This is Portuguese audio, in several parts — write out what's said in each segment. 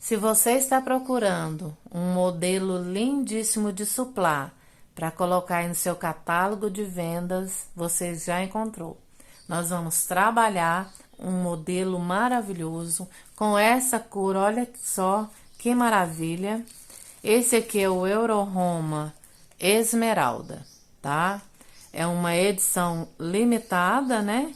Se você está procurando um modelo lindíssimo de suplá para colocar aí no seu catálogo de vendas, você já encontrou. Nós vamos trabalhar um modelo maravilhoso com essa cor, olha só que maravilha. Esse aqui é o Euro Roma Esmeralda, tá? É uma edição limitada, né?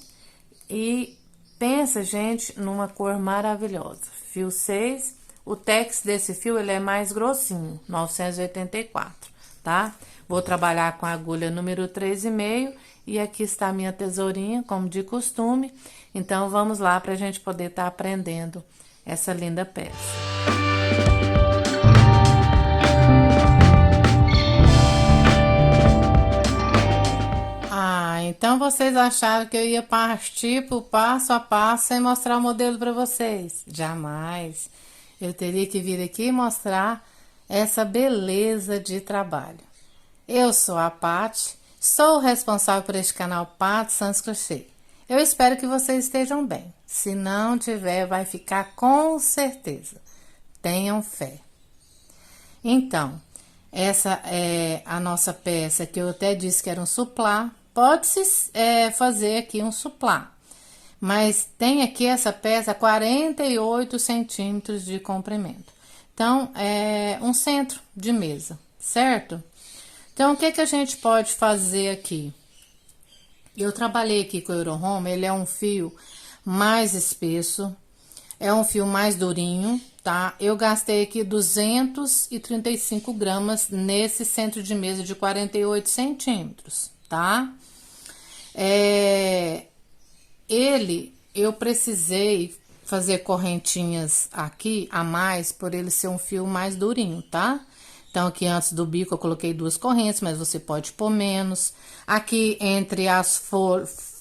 E pensa, gente, numa cor maravilhosa. Fio 6, o tex desse fio ele é mais grossinho, 984, tá? Vou trabalhar com a agulha número 3,5 e aqui está a minha tesourinha, como de costume. Então, vamos lá para a gente poder estar aprendendo essa linda peça. Então vocês acharam que eu ia partir pro passo a passo sem mostrar o modelo para vocês? Jamais. Eu teria que vir aqui mostrar essa beleza de trabalho. Eu sou a Paty, sou responsável por este canal Paty Sans Crochê. Eu espero que vocês estejam bem. Se não tiver, vai ficar com certeza. Tenham fé. Então, essa é a nossa peça que eu até disse que era um suplá. Pode-se fazer aqui um suplá, mas tem aqui essa peça 48 centímetros de comprimento. Então, é um centro de mesa, certo? Então, o que a gente pode fazer aqui? Eu trabalhei aqui com o Euro Roma, ele é um fio mais espesso, é um fio mais durinho, tá? Eu gastei aqui 235 gramas nesse centro de mesa de 48 centímetros, tá? Eu precisei fazer correntinhas aqui a mais, por ele ser um fio mais durinho, tá? Então, aqui antes do bico eu coloquei 2 correntes, mas você pode pôr menos. Aqui entre as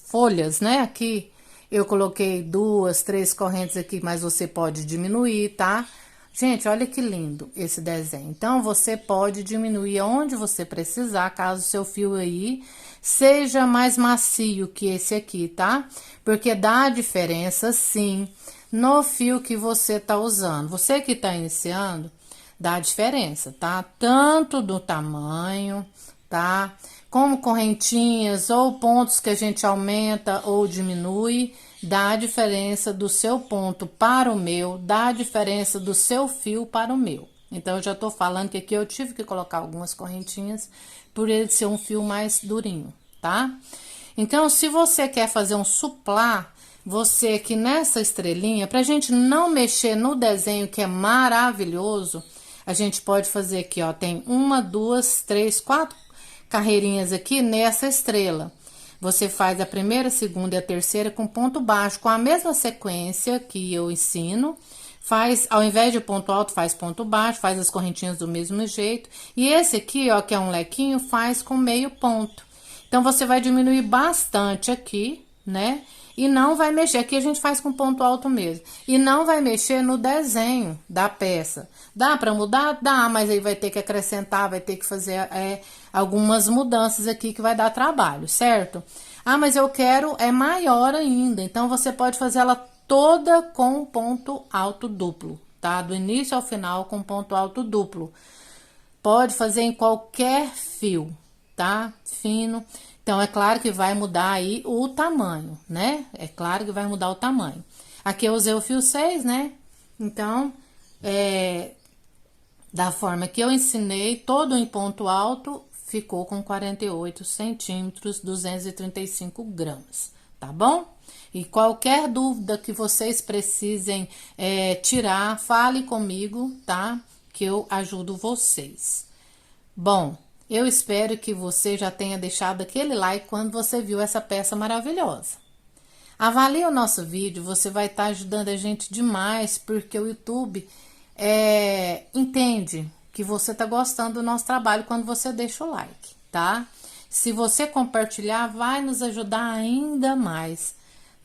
folhas, né? Aqui eu coloquei 2, 3 correntes aqui, mas você pode diminuir, tá? Gente, olha que lindo esse desenho. Então, você pode diminuir onde você precisar, caso o seu fio aí seja mais macio que esse aqui, tá? Porque dá diferença, sim, no fio que você tá usando. Você que tá iniciando, dá diferença, tá? Tanto do tamanho, tá? Como correntinhas ou pontos que a gente aumenta ou diminui, dá a diferença do seu ponto para o meu, dá a diferença do seu fio para o meu. Então, eu já tô falando que aqui eu tive que colocar algumas correntinhas por ele ser um fio mais durinho, tá? Então, se você quer fazer um suplá, você aqui nessa estrelinha, pra gente não mexer no desenho que é maravilhoso, a gente pode fazer aqui, ó, tem 1, 2, 3, 4 carreirinhas aqui nessa estrela. Você faz a primeira, a segunda e a terceira com ponto baixo, com a mesma sequência que eu ensino. Faz, ao invés de ponto alto, faz ponto baixo, faz as correntinhas do mesmo jeito. E esse aqui, ó, que é um lequinho, faz com meio ponto. Então, você vai diminuir bastante aqui, né? E não vai mexer, aqui a gente faz com ponto alto mesmo. E não vai mexer no desenho da peça. Dá pra mudar? Dá, mas aí vai ter que acrescentar, vai ter que fazer algumas mudanças aqui que vai dar trabalho, certo? Ah, mas eu quero maior ainda, então você pode fazer ela toda com ponto alto duplo, tá? Do início ao final com ponto alto duplo. Pode fazer em qualquer fio, tá? Fino. Então, é claro que vai mudar aí o tamanho, né? É claro que vai mudar o tamanho. Aqui eu usei o fio 6, né? Então, da forma que eu ensinei, todo em ponto alto, ficou com 48 centímetros, 235 gramas, tá bom? E qualquer dúvida que vocês precisem tirar, fale comigo, tá? Que eu ajudo vocês. Bom, eu espero que você já tenha deixado aquele like quando você viu essa peça maravilhosa. Avalie o nosso vídeo, você vai estar ajudando a gente demais, porque o YouTube entende que você está gostando do nosso trabalho quando você deixa o like, tá? Se você compartilhar, vai nos ajudar ainda mais.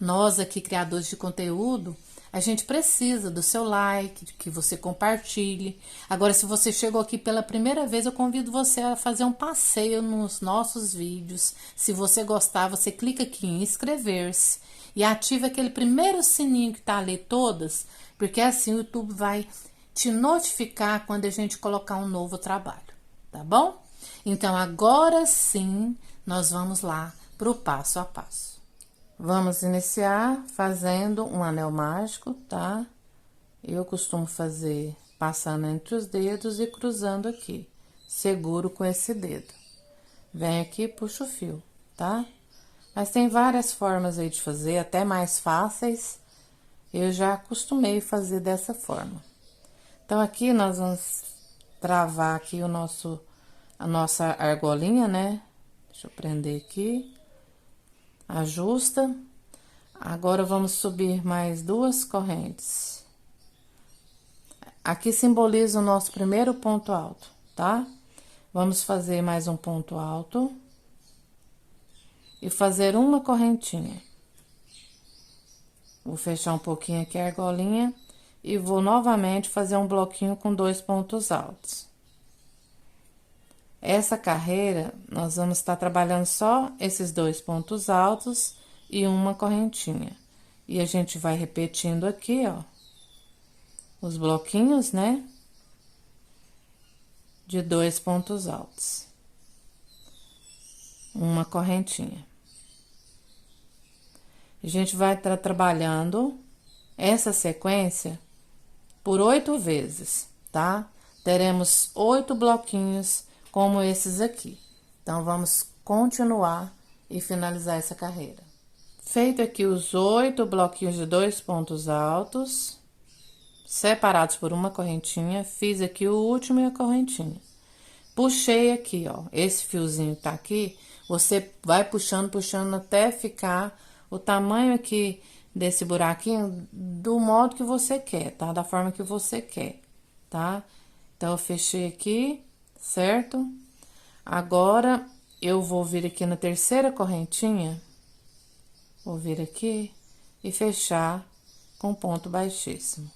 Nós aqui, criadores de conteúdo, a gente precisa do seu like, que você compartilhe. Agora, se você chegou aqui pela primeira vez, eu convido você a fazer um passeio nos nossos vídeos. Se você gostar, você clica aqui em inscrever-se e ativa aquele primeiro sininho que tá ali todas, porque assim o YouTube vai te notificar quando a gente colocar um novo trabalho, tá bom? Então, agora sim, nós vamos lá pro passo a passo. Vamos iniciar fazendo um anel mágico, tá? Eu costumo fazer passando entre os dedos e cruzando aqui. Seguro com esse dedo. Vem aqui e puxa o fio, tá? Mas tem várias formas aí de fazer, até mais fáceis. Eu já acostumei fazer dessa forma. Então, aqui nós vamos travar aqui a nossa argolinha, né? Deixa eu prender aqui. Ajusta. Agora, vamos subir mais 2 correntes. Aqui simboliza o nosso primeiro ponto alto, tá? Vamos fazer mais um ponto alto. E fazer uma correntinha. Vou fechar um pouquinho aqui a argolinha. E vou novamente fazer um bloquinho com 2 pontos altos. Essa carreira, nós vamos estar trabalhando só esses 2 pontos altos e uma correntinha. E a gente vai repetindo aqui, ó, os bloquinhos, né? De 2 pontos altos. Uma correntinha. A gente vai estar trabalhando essa sequência por 8 vezes, tá? Teremos 8 bloquinhos como esses aqui. Então, vamos continuar e finalizar essa carreira. Feito aqui os 8 bloquinhos de 2 pontos altos, separados por uma correntinha, fiz aqui o último e a correntinha. Puxei aqui, ó, esse fiozinho que tá aqui, você vai puxando, puxando até ficar o tamanho aqui desse buraquinho do modo que você quer, tá? Da forma que você quer, tá? Então, eu fechei aqui, certo? Agora, eu vou vir aqui na terceira correntinha, vou vir aqui e fechar com ponto baixíssimo,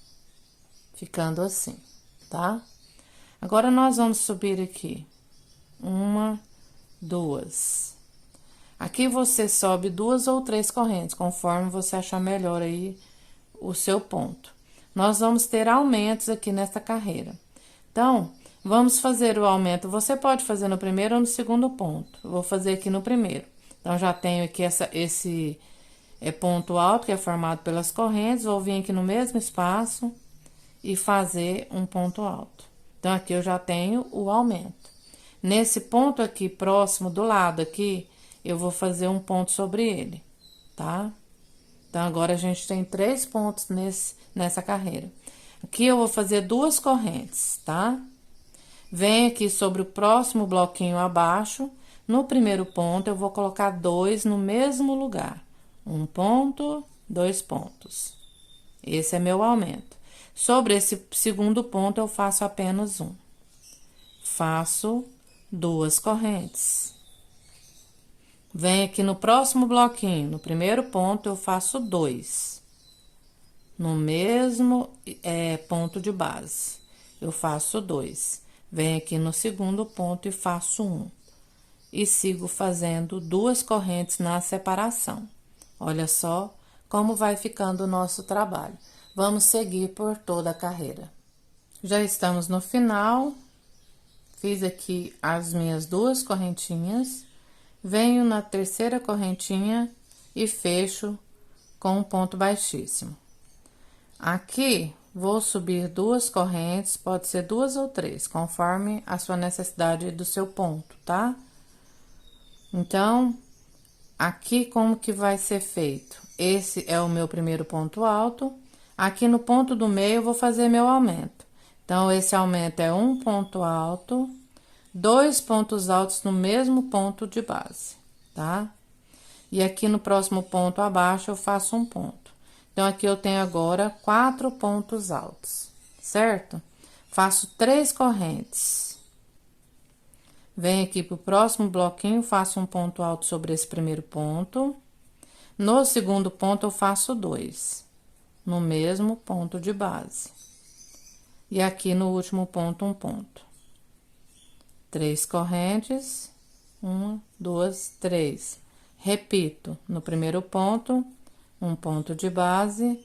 ficando assim, tá? Agora, nós vamos subir aqui, 1, 2. Aqui você sobe 2 ou 3 correntes, conforme você achar melhor aí o seu ponto. Nós vamos ter aumentos aqui nessa carreira. Então, vamos fazer o aumento. Você pode fazer no primeiro ou no segundo ponto. Eu vou fazer aqui no primeiro. Então, já tenho aqui esse ponto alto, que é formado pelas correntes. Vou vir aqui no mesmo espaço e fazer um ponto alto. Então, aqui eu já tenho o aumento. Nesse ponto aqui, próximo do lado aqui, eu vou fazer um ponto sobre ele, tá? Então, agora a gente tem 3 pontos nessa carreira. Aqui eu vou fazer 2 correntes, tá? Vem aqui sobre o próximo bloquinho abaixo. No primeiro ponto, eu vou colocar 2 no mesmo lugar. 1 ponto, 2 pontos. Esse é meu aumento. Sobre esse segundo ponto, eu faço apenas 1. Faço 2 correntes. Vem aqui no próximo bloquinho, no primeiro ponto, eu faço 2. No mesmo ponto de base, eu faço 2. Vem aqui no segundo ponto e faço 1. E sigo fazendo 2 correntes na separação. Olha só como vai ficando o nosso trabalho. Vamos seguir por toda a carreira. Já estamos no final. Fiz aqui as minhas 2 correntinhas. Venho na terceira correntinha e fecho com um ponto baixíssimo. Aqui, vou subir 2 correntes, pode ser 2 ou 3, conforme a sua necessidade do seu ponto, tá? Então, aqui como que vai ser feito? Esse é o meu primeiro ponto alto. Aqui no ponto do meio, eu vou fazer meu aumento. Então, esse aumento é um ponto alto, 2 pontos altos no mesmo ponto de base, tá? E aqui no próximo ponto abaixo, eu faço um ponto. Então, aqui eu tenho agora 4 pontos altos, certo? Faço 3 correntes. Venho aqui pro próximo bloquinho, faço um ponto alto sobre esse primeiro ponto. No segundo ponto, eu faço 2, no mesmo ponto de base. E aqui no último ponto, um ponto. 3 correntes, 1, 2, 3. Repito, no primeiro ponto, um ponto de base,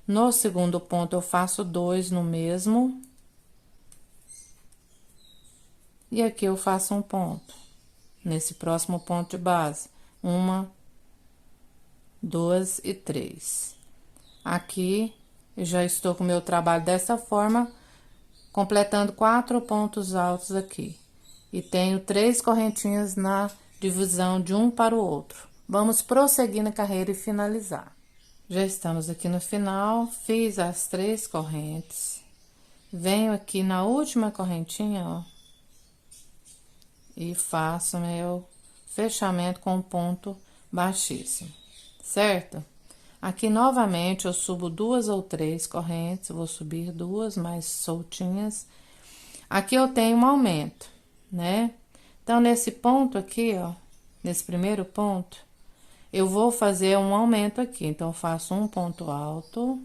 No segundo ponto, eu faço 2 no mesmo. E aqui eu faço um ponto. Nesse próximo ponto de base. 1, 2 e 3. Aqui, eu já estou com o meu trabalho dessa forma, completando 4 pontos altos aqui. E tenho 3 correntinhas na divisão de um para o outro. Vamos prosseguir na carreira e finalizar. Já estamos aqui no final, fiz as 3 correntes. Venho aqui na última correntinha, ó. E faço meu fechamento com um ponto baixíssimo, certo? Aqui, novamente, eu subo 2 ou 3 correntes, vou subir 2 mais soltinhas. Aqui eu tenho um aumento, né? Então, nesse ponto aqui, ó, nesse primeiro ponto, eu vou fazer um aumento aqui. Então, eu faço um ponto alto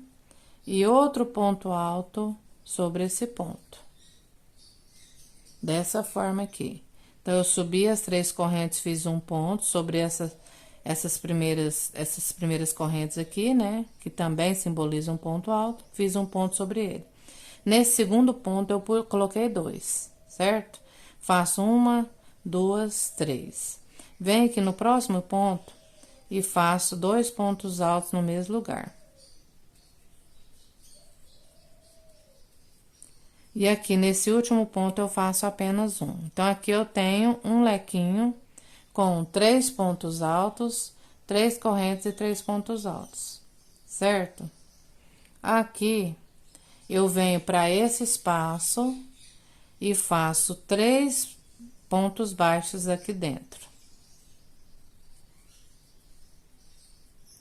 e outro ponto alto sobre esse ponto. Dessa forma aqui. Então, eu subi as 3 correntes, fiz um ponto sobre essas primeiras correntes aqui, né? Que também simbolizam um ponto alto, fiz um ponto sobre ele. Nesse segundo ponto, eu coloquei 2, certo? Faço 1, 2, 3. Venho aqui no próximo ponto e faço 2 pontos altos no mesmo lugar. E aqui, nesse último ponto, eu faço apenas um. Então, aqui eu tenho um lequinho com 3 pontos altos, 3 correntes e 3 pontos altos, certo? Aqui, eu venho para esse espaço e faço 3 pontos baixos aqui dentro.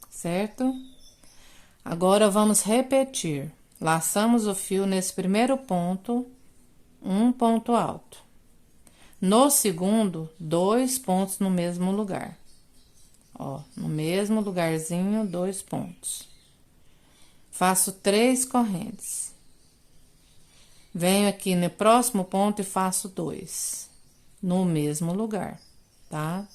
Certo? Agora, vamos repetir. Laçamos o fio nesse primeiro ponto, um ponto alto. No segundo, 2 pontos no mesmo lugar. Ó, no mesmo lugarzinho, 2 pontos. Faço 3 correntes. Venho aqui no próximo ponto e faço 2. No mesmo lugar, tá?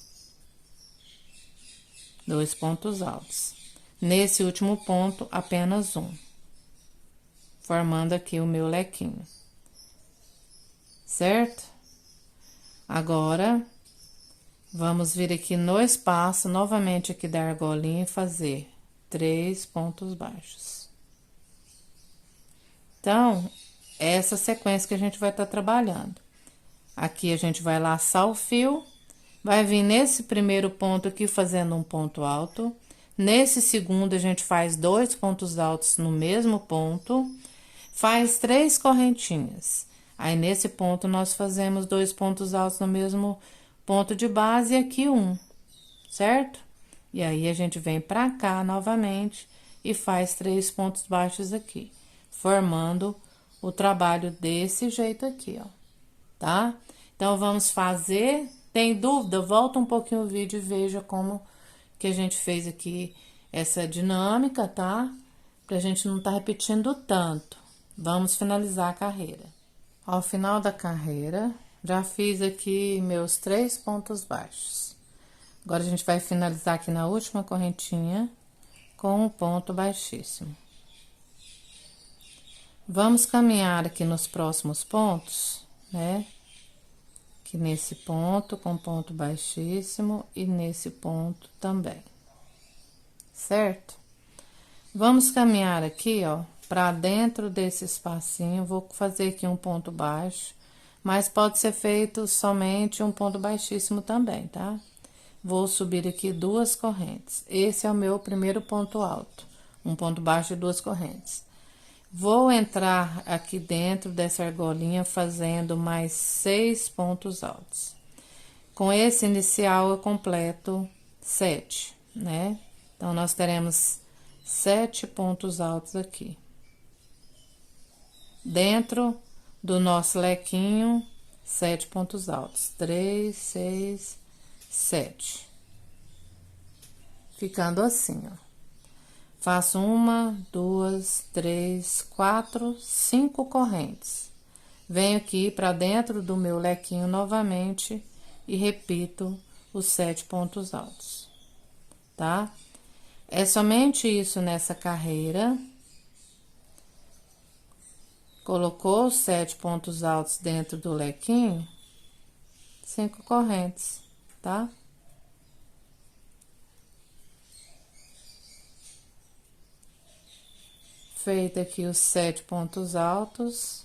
2 pontos altos. Nesse último ponto, apenas um. Formando aqui o meu lequinho. Certo? Agora, vamos vir aqui no espaço, novamente aqui da argolinha e fazer 3 pontos baixos. Então, essa sequência que a gente vai estar trabalhando. Aqui a gente vai laçar o fio, vai vir nesse primeiro ponto aqui fazendo um ponto alto. Nesse segundo, a gente faz 2 pontos altos no mesmo ponto, faz 3 correntinhas. Aí, nesse ponto, nós fazemos 2 pontos altos no mesmo ponto de base e aqui um, certo? E aí, a gente vem pra cá novamente e faz 3 pontos baixos aqui, formando o trabalho desse jeito aqui, ó, tá? Então, vamos fazer. Tem dúvida? Volta um pouquinho o vídeo e veja como que a gente fez aqui essa dinâmica, tá? Pra gente não tá repetindo tanto. Vamos finalizar a carreira. Ao final da carreira, já fiz aqui meus 3 pontos baixos. Agora, a gente vai finalizar aqui na última correntinha com um ponto baixíssimo. Vamos caminhar aqui nos próximos pontos, né? Aqui nesse ponto com ponto baixíssimo e nesse ponto também, certo? Vamos caminhar aqui, ó, pra dentro desse espacinho. Vou fazer aqui um ponto baixo, mas pode ser feito somente um ponto baixíssimo também, tá? Vou subir aqui 2 correntes. Esse é o meu primeiro ponto alto, um ponto baixo e 2 correntes. Vou entrar aqui dentro dessa argolinha fazendo mais 6 pontos altos. Com esse inicial, eu completo 7, né? Então, nós teremos 7 pontos altos aqui. Dentro do nosso lequinho, 7 pontos altos. 3, 6, 7. Ficando assim, ó. Faço 1, 2, 3, 4, 5 correntes. Venho aqui pra dentro do meu lequinho novamente e repito os 7 pontos altos, tá? É somente isso nessa carreira. Colocou os 7 pontos altos dentro do lequinho, 5 correntes, tá? Feito aqui os 7 pontos altos,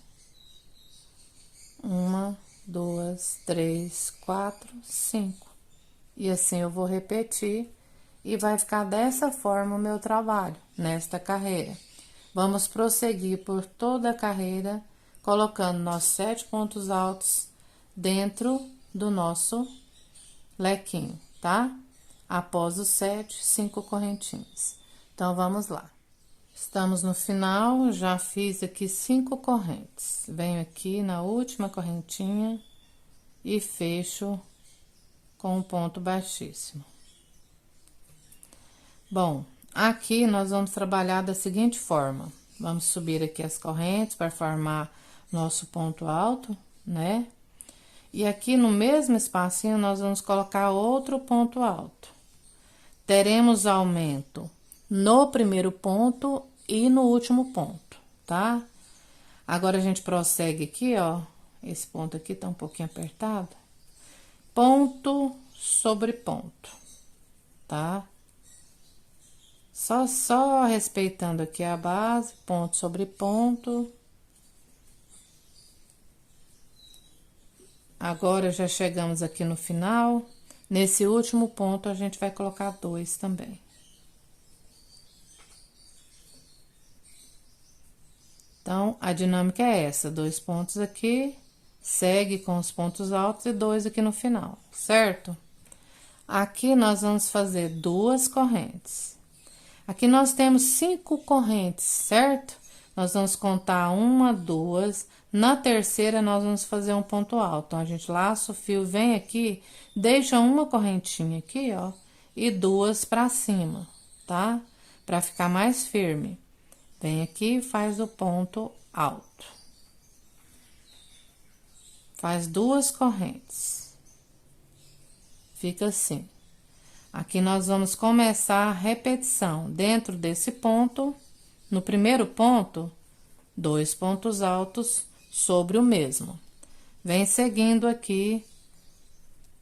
1, 2, 3, 4, 5. E assim eu vou repetir e vai ficar dessa forma o meu trabalho nesta carreira. Vamos prosseguir por toda a carreira, colocando nossos 7 pontos altos dentro do nosso lequinho, tá? Após os 7, 5 correntinhas. Então, vamos lá. Estamos no final, já fiz aqui 5 correntes. Venho aqui na última correntinha e fecho com um ponto baixíssimo. Bom, aqui nós vamos trabalhar da seguinte forma. Vamos subir aqui as correntes para formar nosso ponto alto, né? E aqui no mesmo espacinho nós vamos colocar outro ponto alto. Teremos aumento no primeiro ponto e no último ponto, tá? Agora a gente prossegue aqui, ó. Esse ponto aqui tá um pouquinho apertado. Ponto sobre ponto, tá? Só respeitando aqui a base, ponto sobre ponto. Agora, já chegamos aqui no final. Nesse último ponto, a gente vai colocar 2 também. Então, a dinâmica é essa: 2 pontos aqui, segue com os pontos altos e 2 aqui no final, certo? Aqui, nós vamos fazer 2 correntes. Aqui nós temos 5 correntes, certo? Nós vamos contar 1, 2, na terceira nós vamos fazer um ponto alto. Então, a gente laça o fio, vem aqui, deixa uma correntinha aqui, ó, e 2 pra cima, tá? Pra ficar mais firme. Vem aqui e faz o ponto alto. Faz 2 correntes. Fica assim. Aqui nós vamos começar a repetição. Dentro desse ponto, no primeiro ponto, 2 pontos altos sobre o mesmo. Vem seguindo aqui,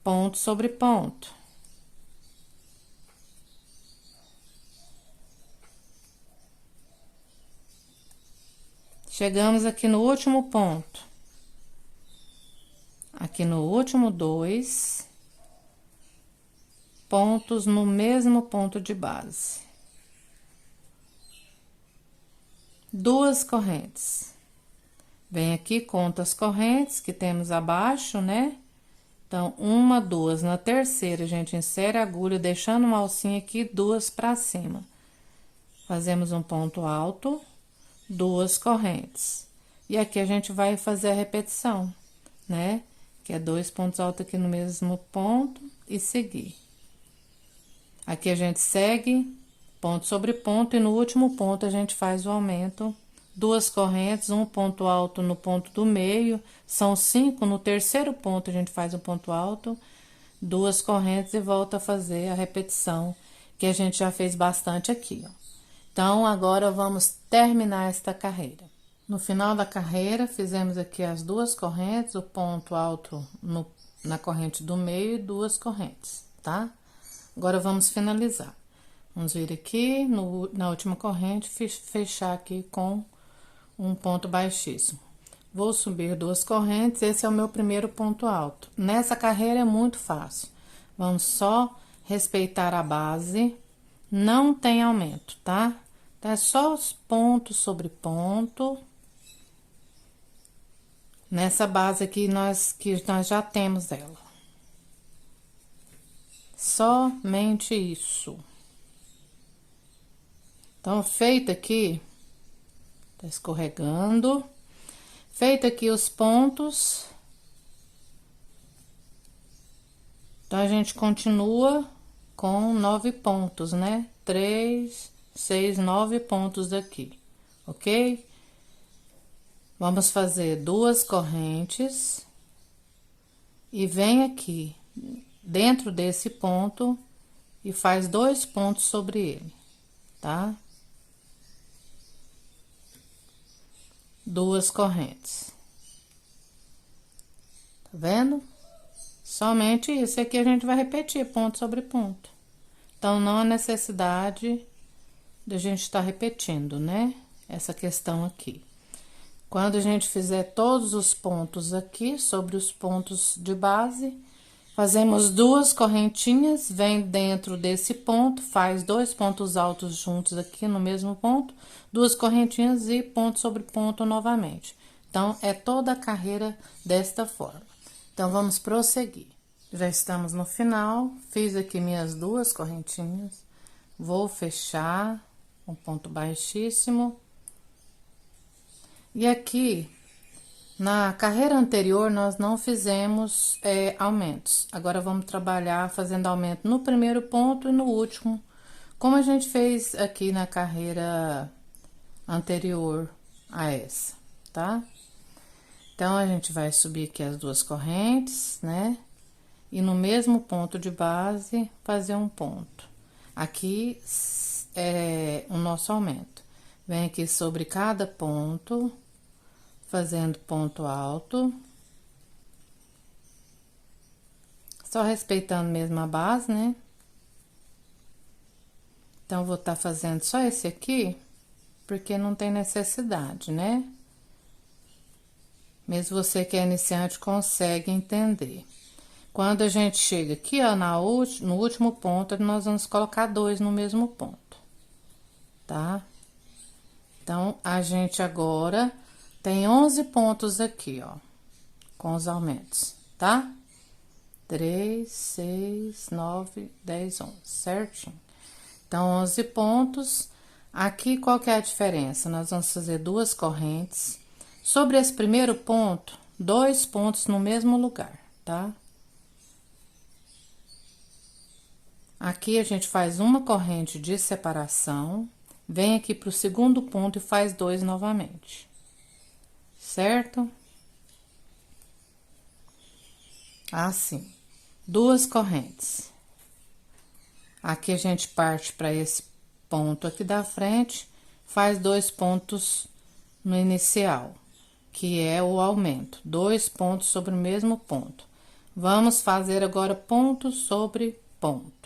ponto sobre ponto. Chegamos aqui no último ponto. Aqui no último 2 pontos no mesmo ponto de base. 2 correntes. Vem aqui, conta as correntes que temos abaixo, né? Então, 1, 2. Na terceira, a gente insere a agulha, deixando uma alcinha aqui, 2 pra cima. Fazemos um ponto alto, 2 correntes. E aqui a gente vai fazer a repetição, né? Que é 2 pontos altos aqui no mesmo ponto e seguir. Aqui a gente segue, ponto sobre ponto, e no último ponto a gente faz o aumento, 2 correntes, um ponto alto no ponto do meio, são 5, no terceiro ponto a gente faz um ponto alto, 2 correntes e volta a fazer a repetição, que a gente já fez bastante aqui, ó. Então, agora vamos terminar esta carreira. No final da carreira, fizemos aqui as 2 correntes, o ponto alto na corrente do meio e 2 correntes, tá? Agora, vamos finalizar. Vamos vir aqui, na última corrente, fechar aqui com um ponto baixíssimo. Vou subir 2 correntes, esse é o meu primeiro ponto alto. Nessa carreira é muito fácil. Vamos só respeitar a base, não tem aumento, tá? Então, é só os pontos sobre ponto. Nessa base aqui, que nós já temos ela. Somente isso. Então, feito aqui, tá escorregando. Feito aqui os pontos. Então, a gente continua com 9 pontos, né? 3, 6, 9 pontos aqui, ok? Vamos fazer 2 correntes. E vem aqui, dentro desse ponto, e faz 2 pontos sobre ele, tá? duas correntes. Tá vendo? Somente isso aqui a gente vai repetir, ponto sobre ponto. Então, não há necessidade de a gente estar repetindo, né? Essa questão aqui. Quando a gente fizer todos os pontos aqui, sobre os pontos de base, fazemos duas correntinhas, vem dentro desse ponto, faz dois pontos altos juntos aqui no mesmo ponto, duas correntinhas e ponto sobre ponto novamente. Então, é toda a carreira desta forma. Então, vamos prosseguir. Já estamos no final, fiz aqui minhas duas correntinhas, vou fechar um ponto baixíssimo. E aqui, na carreira anterior, nós não fizemos aumentos. Agora, vamos trabalhar fazendo aumento no primeiro ponto e no último, como a gente fez aqui na carreira anterior a essa, tá? Então, a gente vai subir aqui as duas correntes, né? E no mesmo ponto de base, fazer um ponto. Aqui é o nosso aumento. Vem aqui sobre cada ponto, fazendo ponto alto. Só respeitando mesmo a base, né? Então, vou estar fazendo só esse aqui, porque não tem necessidade, né? Mesmo você que é iniciante consegue entender. Quando a gente chega aqui, ó, no último ponto, nós vamos colocar dois no mesmo ponto, tá? Então, a gente agora tem 11 pontos aqui, ó, com os aumentos, tá? 3, 6, 9, 10, 11, certinho. Então, 11 pontos. Aqui, qual que é a diferença? Nós vamos fazer duas correntes. Sobre esse primeiro ponto, dois pontos no mesmo lugar, tá? Aqui, a gente faz uma corrente de separação, vem aqui pro segundo ponto e faz dois novamente, certo? Assim, duas correntes. Aqui, a gente parte para esse ponto aqui da frente, faz dois pontos no inicial, que é o aumento, dois pontos sobre o mesmo ponto. Vamos fazer agora ponto sobre ponto.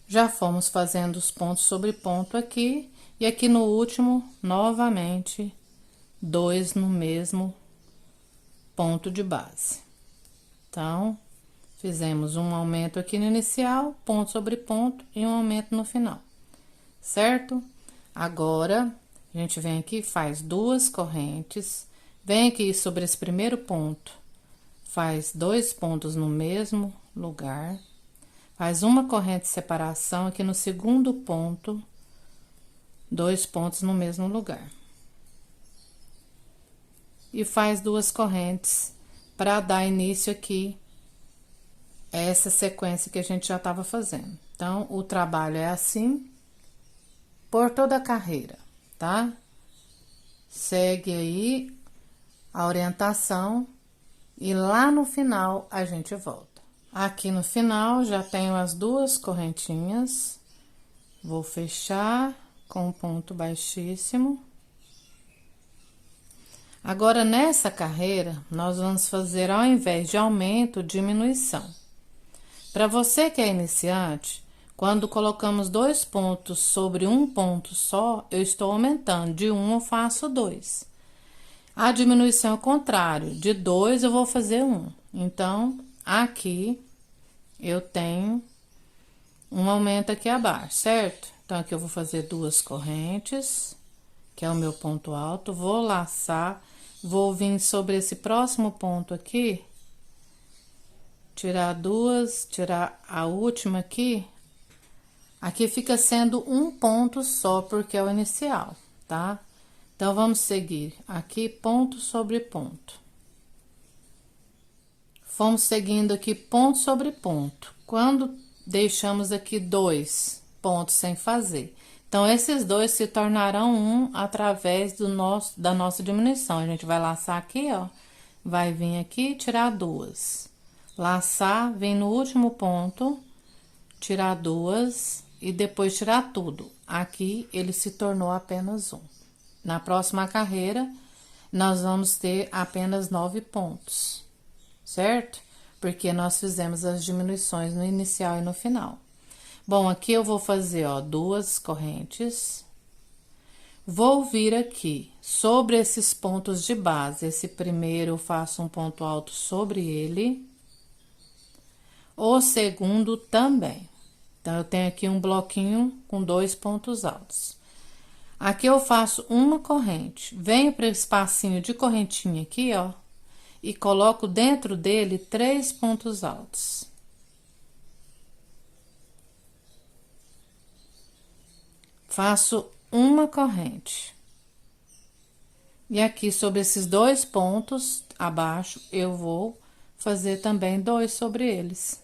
Já fomos fazendo os pontos sobre ponto aqui, e aqui no último, novamente, dois no mesmo ponto de base. Então, fizemos um aumento aqui no inicial, ponto sobre ponto, e um aumento no final, certo? Agora, a gente vem aqui, faz duas correntes, vem aqui sobre esse primeiro ponto, faz dois pontos no mesmo lugar. Faz uma corrente de separação aqui no segundo ponto, dois pontos no mesmo lugar. E faz duas correntes para dar início aqui a essa sequência que a gente já estava fazendo. Então, o trabalho é assim por toda a carreira, tá? Segue aí a orientação e lá no final a gente volta. Aqui no final, já tenho as duas correntinhas, vou fechar com um ponto baixíssimo. Agora, nessa carreira, nós vamos fazer, ao invés de aumento, diminuição. Para você que é iniciante, quando colocamos dois pontos sobre um ponto só, eu estou aumentando, de um eu faço dois. A diminuição é o contrário, de dois eu vou fazer um. Então, aqui eu tenho um aumento aqui abaixo, certo? Então, aqui eu vou fazer duas correntes, que é o meu ponto alto, vou laçar, vou vir sobre esse próximo ponto aqui, tirar duas, tirar a última aqui. Aqui fica sendo um ponto só, porque é o inicial, tá? Então, vamos seguir aqui ponto sobre ponto. Fomos seguindo aqui ponto sobre ponto. Quando deixamos aqui dois pontos sem fazer. Então, esses dois se tornarão um através da nossa diminuição. A gente vai laçar aqui, ó. Vai vir aqui, tirar duas. Laçar, vem no último ponto, tirar duas e depois tirar tudo. Aqui, ele se tornou apenas um. Na próxima carreira, nós vamos ter apenas 9 pontos, certo? Porque nós fizemos as diminuições no inicial e no final. Bom, aqui eu vou fazer, ó, 2 correntes. Vou vir aqui sobre esses pontos de base. Esse primeiro eu faço um ponto alto sobre ele. O segundo também. Então, eu tenho aqui um bloquinho com 2 pontos altos. Aqui eu faço uma corrente. Venho para o espacinho de correntinha aqui, ó. E coloco dentro dele 3 pontos altos. Faço uma corrente. E aqui, sobre esses 2 pontos abaixo, eu vou fazer também 2 sobre eles.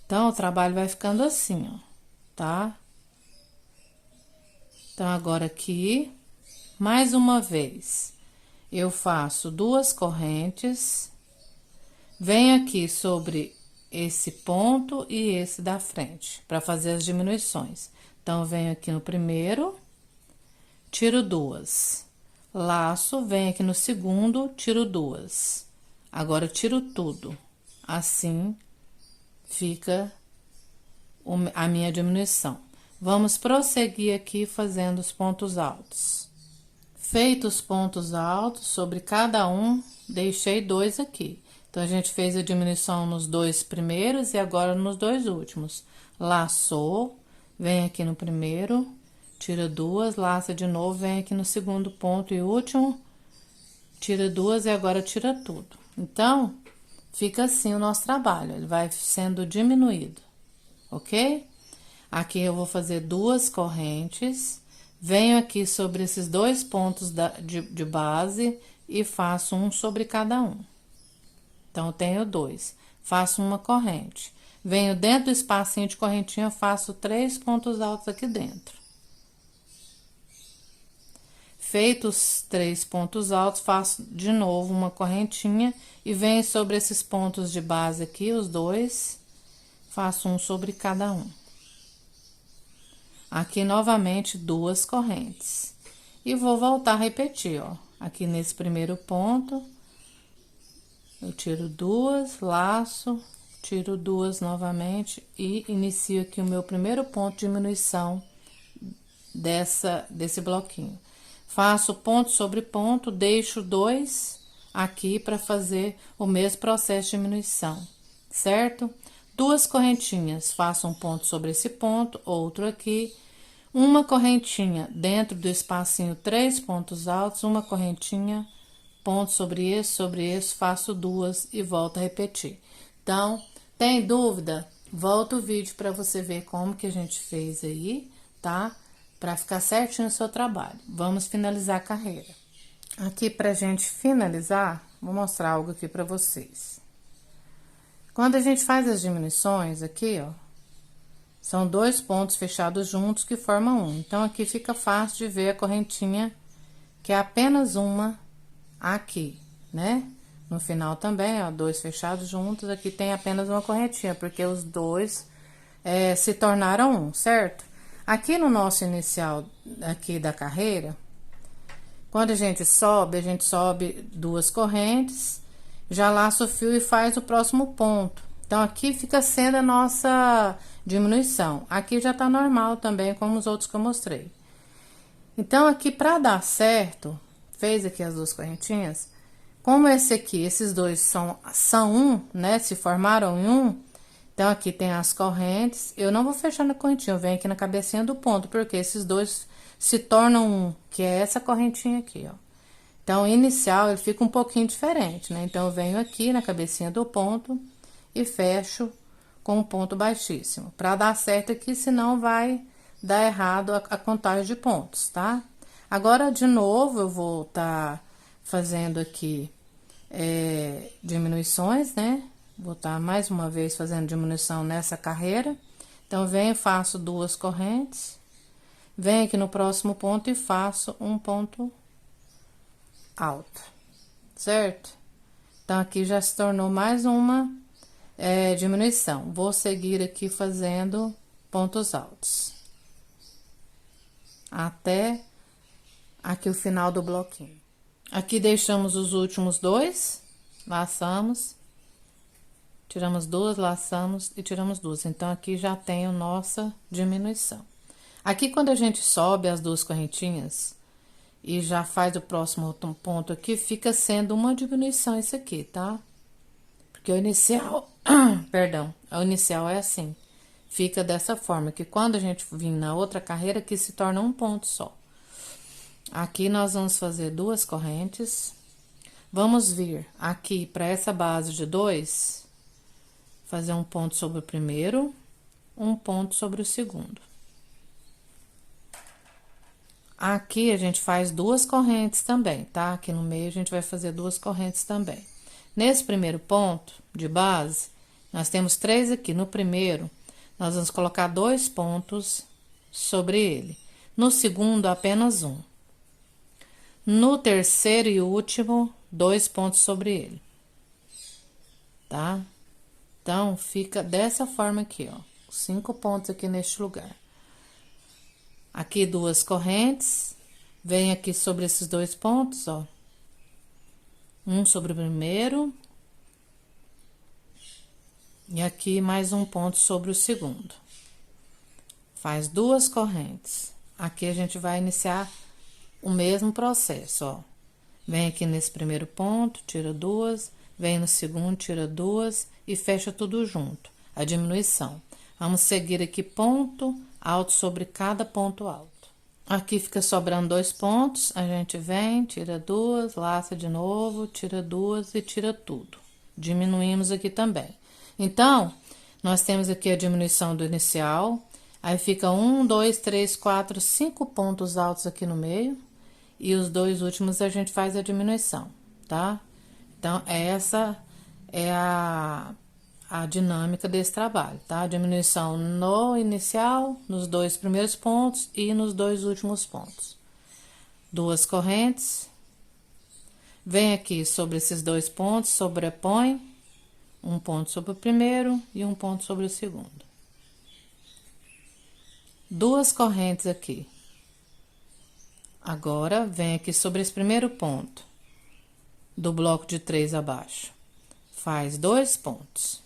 Então, o trabalho vai ficando assim, ó, tá? Então, agora aqui, mais uma vez, eu faço 2 correntes, venho aqui sobre esse ponto e esse da frente, para fazer as diminuições. Então, eu venho aqui no primeiro, tiro 2, laço, venho aqui no segundo, tiro 2. Agora, tiro tudo. Assim, fica a minha diminuição. Vamos prosseguir aqui fazendo os pontos altos. Feitos os pontos altos, sobre cada um, deixei 2 aqui. Então, a gente fez a diminuição nos 2 primeiros e agora nos 2 últimos. Laçou, vem aqui no primeiro, tira 2, laça de novo, vem aqui no segundo ponto e último, tira 2 e agora tira tudo. Então, fica assim o nosso trabalho, ele vai sendo diminuído, ok? Aqui eu vou fazer 2 correntes, venho aqui sobre esses 2 pontos de base e faço um sobre cada um. Então, eu tenho 2, faço uma corrente. Venho dentro do espacinho de correntinha, faço 3 pontos altos aqui dentro. Feitos 3 pontos altos, faço de novo uma correntinha e venho sobre esses pontos de base aqui, os 2, faço um sobre cada um. Aqui, novamente, 2 correntes. E vou voltar a repetir, ó. Aqui nesse primeiro ponto, eu tiro 2, laço, tiro 2 novamente e inicio aqui o meu primeiro ponto de diminuição desse bloquinho. Faço ponto sobre ponto, deixo 2 aqui para fazer o mesmo processo de diminuição, certo? 2 correntinhas, faço um ponto sobre esse ponto, outro aqui, uma correntinha dentro do espacinho, 3 pontos altos, uma correntinha, ponto sobre esse, faço 2 e volto a repetir. Então, tem dúvida? Volta o vídeo para você ver como que a gente fez aí, tá? Para ficar certinho o seu trabalho. Vamos finalizar a carreira. Aqui, pra gente finalizar, vou mostrar algo aqui para vocês. Quando a gente faz as diminuições aqui, ó, são 2 pontos fechados juntos que formam um. Então, aqui fica fácil de ver a correntinha, que é apenas uma aqui, né? No final também, ó, 2 fechados juntos, aqui tem apenas uma correntinha, porque os 2 se tornaram um, certo? Aqui no nosso inicial aqui da carreira, quando a gente sobe 2 correntes, já laça o fio e faz o próximo ponto. Então, aqui fica sendo a nossa diminuição. Aqui já tá normal também, como os outros que eu mostrei. Então, aqui pra dar certo, fez aqui as 2 correntinhas, como esses 2 são um, né, se formaram em um, então, aqui tem as correntes, eu não vou fechar na correntinha, eu venho aqui na cabecinha do ponto, porque esses 2 se tornam um, que é essa correntinha aqui, ó. Então, o inicial, ele fica um pouquinho diferente, né? Então, eu venho aqui na cabecinha do ponto e fecho com um ponto baixíssimo, pra dar certo aqui, senão vai dar errado a contagem de pontos, tá? Agora, de novo, eu vou tá fazendo aqui diminuições, né? Vou estar mais uma vez fazendo diminuição nessa carreira. Então, venho, faço 2 correntes, venho aqui no próximo ponto e faço um ponto alto, certo? Então, aqui já se tornou mais uma diminuição. Vou seguir aqui fazendo pontos altos, até aqui o final do bloquinho. Aqui deixamos os últimos dois, laçamos, tiramos duas, laçamos e tiramos duas. Então, aqui já tem a nossa diminuição. Aqui, quando a gente sobe as duas correntinhas e já faz o próximo ponto aqui, fica sendo uma diminuição isso aqui, tá? Porque o inicial, perdão, o inicial é assim. Fica dessa forma, que quando a gente vir na outra carreira, que se torna um ponto só. Aqui, nós vamos fazer duas correntes. Vamos vir aqui para essa base de 2, fazer um ponto sobre o primeiro, um ponto sobre o segundo. Aqui, a gente faz duas correntes também, tá? Aqui no meio, a gente vai fazer duas correntes também. Nesse primeiro ponto de base, nós temos 3 aqui. No primeiro, nós vamos colocar 2 pontos sobre ele. No segundo, apenas um. No terceiro e último, 2 pontos sobre ele. Tá? Então, fica dessa forma aqui, ó. 5 pontos aqui neste lugar. Aqui, 2 correntes. Vem aqui sobre esses 2 pontos, ó. Um sobre o primeiro. E aqui, mais um ponto sobre o segundo. Faz 2 correntes. Aqui, a gente vai iniciar o mesmo processo, ó. Vem aqui nesse primeiro ponto, tira 2. Vem no segundo, tira 2 e fecha tudo junto. A diminuição. Vamos seguir aqui ponto alto sobre cada ponto alto. Aqui fica sobrando 2 pontos, a gente vem, tira 2, laça de novo, tira 2 e tira tudo. Diminuímos aqui também. Então, nós temos aqui a diminuição do inicial, aí fica 1, 2, 3, 4, 5 pontos altos aqui no meio, e os 2 últimos a gente faz a diminuição, tá? Então, essa é a dinâmica desse trabalho, tá? Diminuição no inicial, nos 2 primeiros pontos e nos 2 últimos pontos. 2 correntes. Vem aqui sobre esses 2 pontos, sobrepõe. Um ponto sobre o primeiro e um ponto sobre o segundo. 2 correntes aqui. Agora, vem aqui sobre esse primeiro ponto do bloco de 3 abaixo. Faz 2 pontos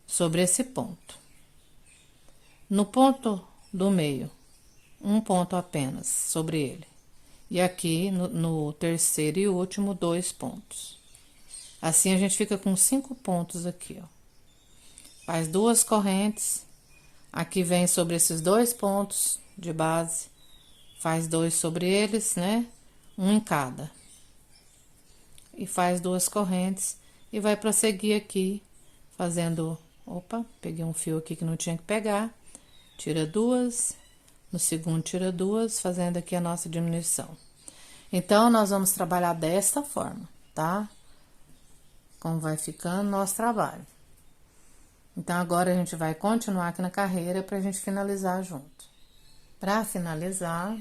sobre esse ponto. No ponto do meio, um ponto apenas sobre ele. E aqui, no terceiro e último, 2 pontos. Assim, a gente fica com 5 pontos aqui, ó. Faz 2 correntes. Aqui vem sobre esses 2 pontos de base. Faz 2 sobre eles, né? Um em cada. E faz 2 correntes. E vai prosseguir aqui, fazendo... Opa, peguei um fio aqui que não tinha que pegar. Tira 2. No segundo, tira 2, fazendo aqui a nossa diminuição. Então, nós vamos trabalhar desta forma, tá? Como vai ficando nosso trabalho. Então, agora a gente vai continuar aqui na carreira pra gente finalizar junto. Pra finalizar,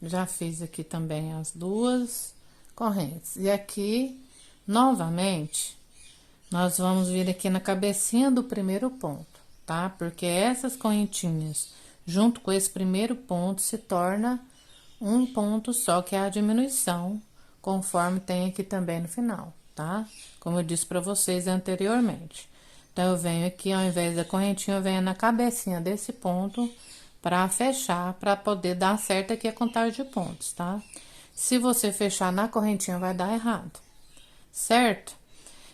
já fiz aqui também as 2 correntes. E aqui, novamente... Nós vamos vir aqui na cabecinha do primeiro ponto, tá? Porque essas correntinhas, junto com esse primeiro ponto, se torna um ponto só, que é a diminuição, conforme tem aqui também no final, tá? Como eu disse pra vocês anteriormente. Então, eu venho aqui, ao invés da correntinha, eu venho na cabecinha desse ponto pra fechar, pra poder dar certo aqui a contagem de pontos, tá? Se você fechar na correntinha, vai dar errado, certo?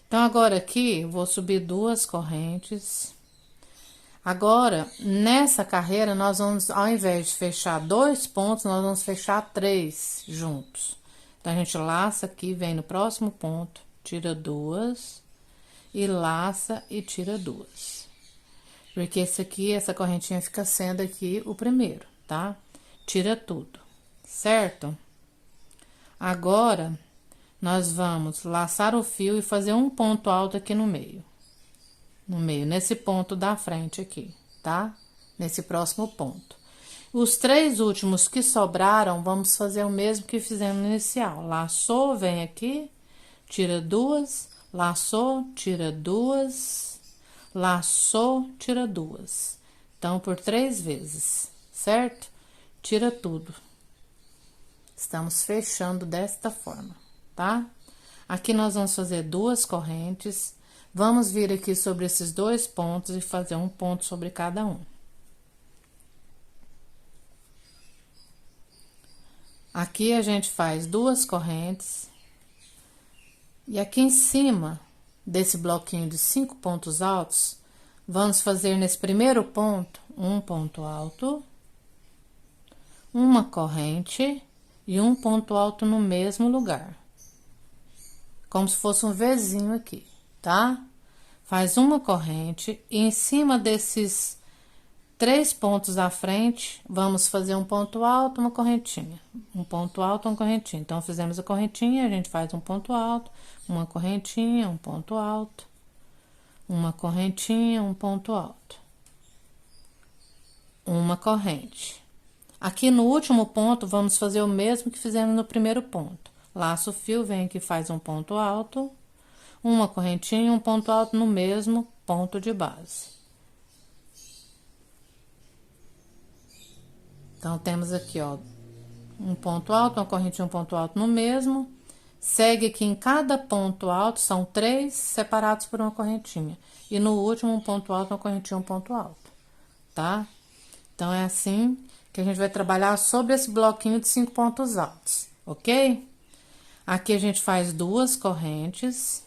Então, agora aqui, eu vou subir 2 correntes. Agora, nessa carreira, nós vamos, ao invés de fechar 2 pontos, nós vamos fechar 3 juntos. Então, a gente laça aqui, vem no próximo ponto, tira 2, e laça e tira 2. Porque esse aqui, essa correntinha fica sendo aqui o primeiro, tá? Tira tudo, certo? Agora... Nós vamos laçar o fio e fazer um ponto alto aqui no meio. No meio, nesse ponto da frente aqui, tá? Nesse próximo ponto. Os 3 últimos que sobraram, vamos fazer o mesmo que fizemos no inicial. Laçou, vem aqui, tira 2, laçou, tira 2, laçou, tira 2. Então, por 3 vezes, certo? Tira tudo. estamos fechando desta forma, tá? Aqui nós vamos fazer duas correntes, vamos vir aqui sobre esses dois pontos e fazer um ponto sobre cada um. Aqui a gente faz duas correntes, e aqui em cima desse bloquinho de 5 pontos altos, vamos fazer nesse primeiro ponto um ponto alto, uma corrente e um ponto alto no mesmo lugar, como se fosse um Vzinho aqui, tá? Faz uma corrente e em cima desses 3 pontos à frente, vamos fazer um ponto alto, uma correntinha. Um ponto alto, uma correntinha. Então, fizemos a correntinha, a gente faz um ponto alto, uma correntinha, um ponto alto, uma correntinha, um ponto alto, uma corrente. Aqui no último ponto, vamos fazer o mesmo que fizemos no primeiro ponto. Laço o fio, vem aqui, faz um ponto alto, uma correntinha, um ponto alto no mesmo ponto de base. Então, temos aqui, ó, um ponto alto, uma correntinha, um ponto alto no mesmo. Segue aqui em cada ponto alto, são 3 separados por uma correntinha. E no último, um ponto alto, uma correntinha, um ponto alto, tá? Então, é assim que a gente vai trabalhar sobre esse bloquinho de 5 pontos altos, ok? Aqui a gente faz duas correntes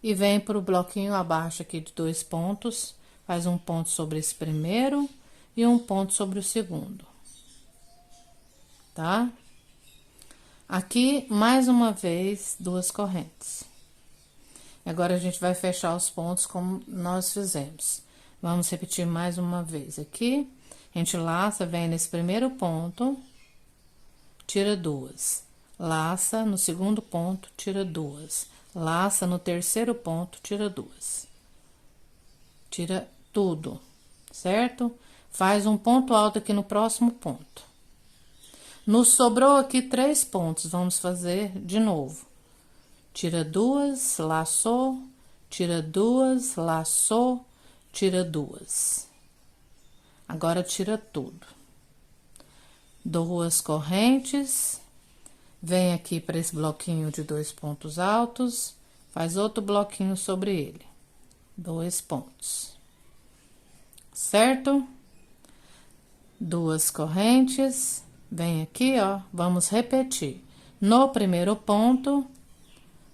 e vem pro bloquinho abaixo aqui de 2 pontos, faz um ponto sobre esse primeiro e um ponto sobre o segundo. Tá? Aqui, mais uma vez, duas correntes. Agora, a gente vai fechar os pontos como nós fizemos. Vamos repetir mais uma vez aqui. A gente laça, vem nesse primeiro ponto, tira 2. Laça no segundo ponto, tira 2. Laça no terceiro ponto, tira 2. Tira tudo, certo? Faz um ponto alto aqui no próximo ponto. Nos sobrou aqui 3 pontos, vamos fazer de novo. Tira 2, laçou, tira 2, laçou, tira 2. Agora, tira tudo. 2 correntes, vem aqui para esse bloquinho de 2 pontos altos, faz outro bloquinho sobre ele. 2 pontos. Certo? 2 correntes. Vem aqui, ó, vamos repetir. No primeiro ponto,